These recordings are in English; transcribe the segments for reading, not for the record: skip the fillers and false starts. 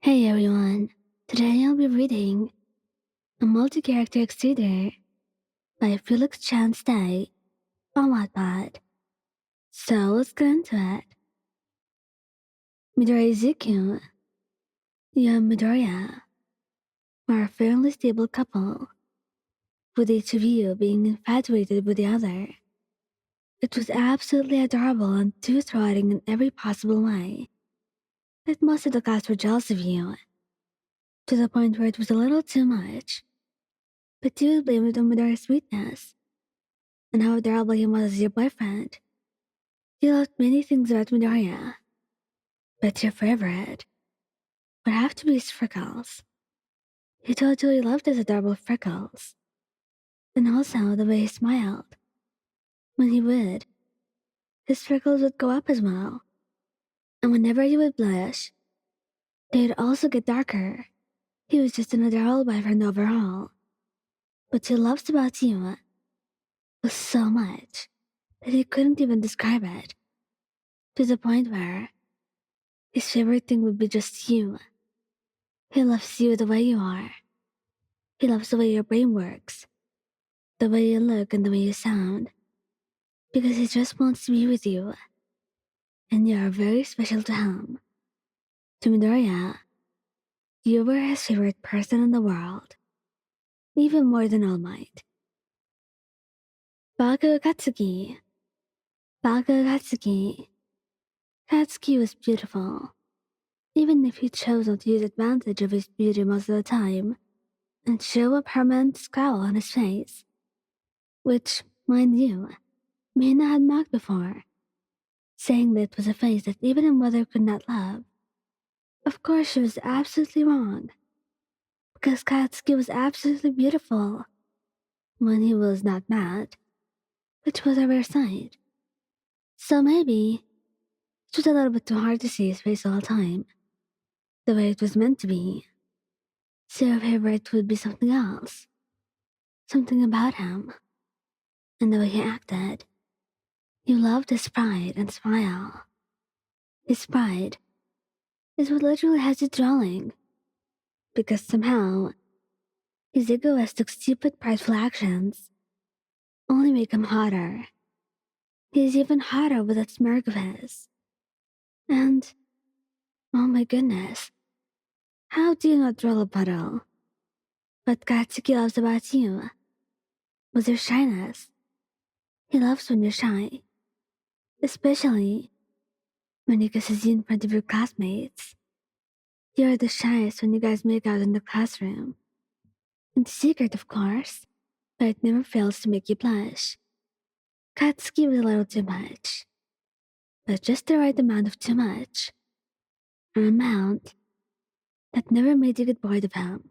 Hey everyone, today I'll be reading a multi-character extruder by Felix Chan Stay on Wattpad. So let's get into it. Midori Izuku, and Midoriya are a fairly stable couple, with each of you being infatuated with the other. It was absolutely adorable and tooth-rotting in every possible way. That most of the cast were jealous of you, to the point where it was a little too much. But you would blame it on Midoriya's sweetness and how adorable he was as your boyfriend. You loved many things about Midoriya, but your favorite would have to be his freckles. He told you he loved his adorable freckles, and also the way he smiled. When he would, his freckles would go up as well, and whenever he would blush, they would also get darker. He was just an adorable boyfriend overall. What he loves about you was so much that he couldn't even describe it, to the point where his favorite thing would be just you. He loves you the way you are. He loves the way your brain works, the way you look and the way you sound, because he just wants to be with you, and you are very special to him. To Midoriya, you were his favorite person in the world, even more than All Might. Bakugou Katsuki. Bakugou Katsuki. Katsuki was beautiful, even if he chose not to use advantage of his beauty most of the time, and show a permanent scowl on his face, which, mind you, Mina had mocked before, saying that it was a face that even a mother could not love. Of course, she was absolutely wrong, because Katsuki was absolutely beautiful when he was not mad, which was a rare sight. So maybe it was a little bit too hard to see his face all the time, the way it was meant to be. So your favorite would be something else, something about him, and the way he acted. You loved his pride and smile. His pride is what literally has you drooling, because somehow his egoistic, stupid, prideful actions only make him hotter. He's even hotter with that smirk of his. And, oh my goodness, how do you not roll a puddle? What Katsuki loves about you was your shyness. He loves when you're shy, especially when he kisses you in front of your classmates. You're the shyest when you guys make out in the classroom. In secret, of course, but it never fails to make you blush. Katsuki was a little too much, but just the right amount of too much. An amount that never made you get bored of him.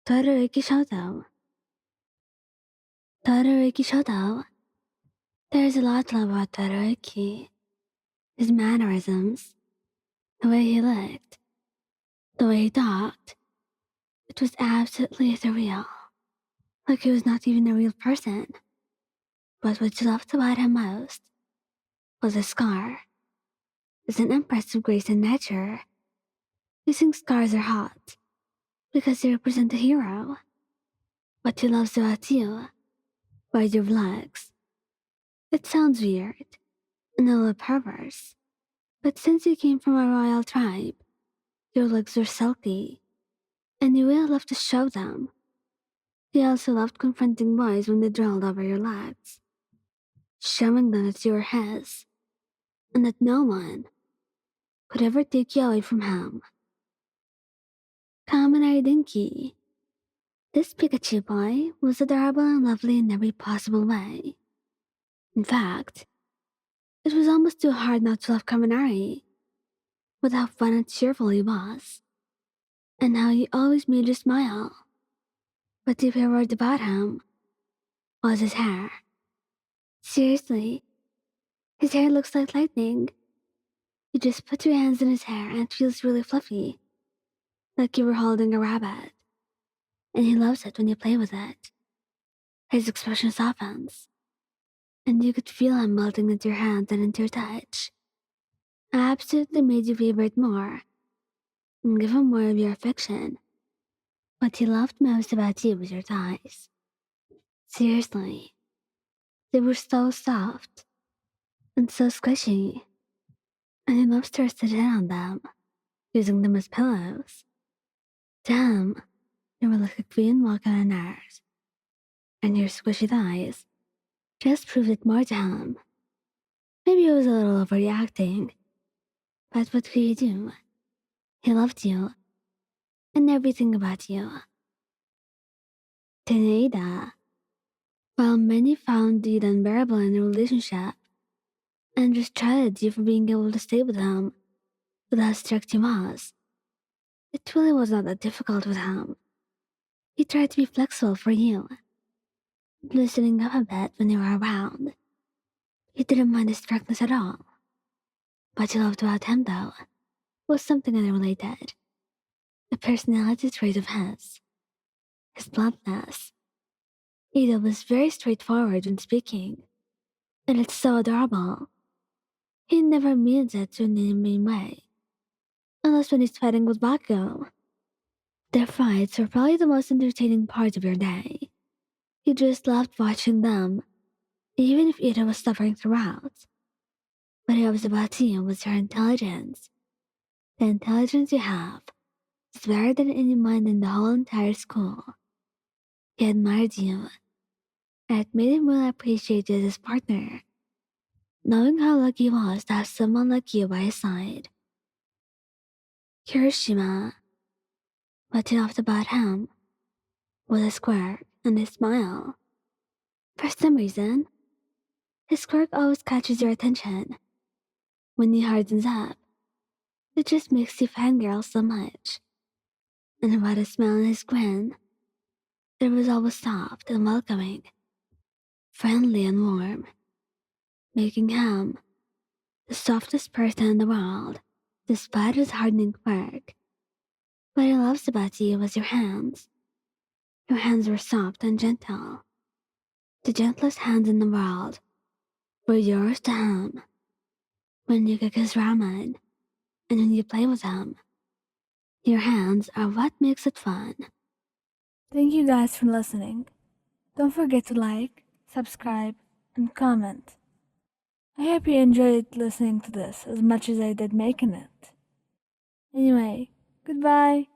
Todoroki Shoto. Todoroki Shoto. There's a lot to love about Todoroki. His mannerisms, the way he looked, the way he talked. It was absolutely surreal. Like he was not even a real person. But what you loved about him most was a scar. It's an impressive grace in nature. You think scars are hot because they represent a hero. What he loves about you are your vlogs. It sounds weird and a little perverse, but since you came from a royal tribe, your legs were silky, and you really loved to show them. You also loved confronting boys when they drooled over your legs, showing them that you were his, and that no one could ever take you away from him. Kaminari Denki. This Pikachu boy was adorable and lovely in every possible way. In fact, it was almost too hard not to love Kaminari, with how fun and cheerful he was, and how he always made you smile. But the favorite about him was his hair. Seriously, his hair looks like lightning. You just put your hands in his hair and it feels really fluffy, like you were holding a rabbit. And he loves it when you play with it. His expression softens, and you could feel him melting into your hands and into your touch. Absolutely made you favorite more and give him more of your affection. What he loved most about you was your thighs. Seriously, they were so soft and so squishy, and he loves to rest his head on them, using them as pillows. Damn, they were like a queen walking on Earth, and your squishy thighs just proved it more to him. Maybe it was a little overreacting, but what could you do? He loved you, and everything about you. Tenya Iida, while many found it unbearable in the relationship, and just chided you for being able to stay with him with how strict he was, it really was not that difficult with him. He tried to be flexible for you, loosening up a bit when you were around. He didn't mind the strictness at all. What you loved about him, though, was something unrelated. A personality trait of his bluntness. Ida was very straightforward when speaking, and it's so adorable. He never means it in any mean way, unless when he's fighting with Bakugou. Their fights were probably the most entertaining part of your day. You just loved watching them, even if Ida was suffering throughout. What he loves about you was your intelligence. The intelligence you have is better than any mind in the whole entire school. He admired you, and it made him really appreciate you as his partner, knowing how lucky he was to have someone like you by his side. Kirishima, what you loved about him was his quirk and his smile. For some reason, his quirk always catches your attention. When he hardens up, it just makes you fangirl so much. And about his smile and his grin, it was always soft and welcoming, friendly and warm, making him the softest person in the world, despite his hardening quirk. What he loves about you was your hands. Your hands were soft and gentle. The gentlest hands in the world were yours to him. When you cook his ramen, and when you play with him, your hands are what makes it fun. Thank you guys for listening. Don't forget to like, subscribe, and comment. I hope you enjoyed listening to this as much as I did making it. Anyway, goodbye.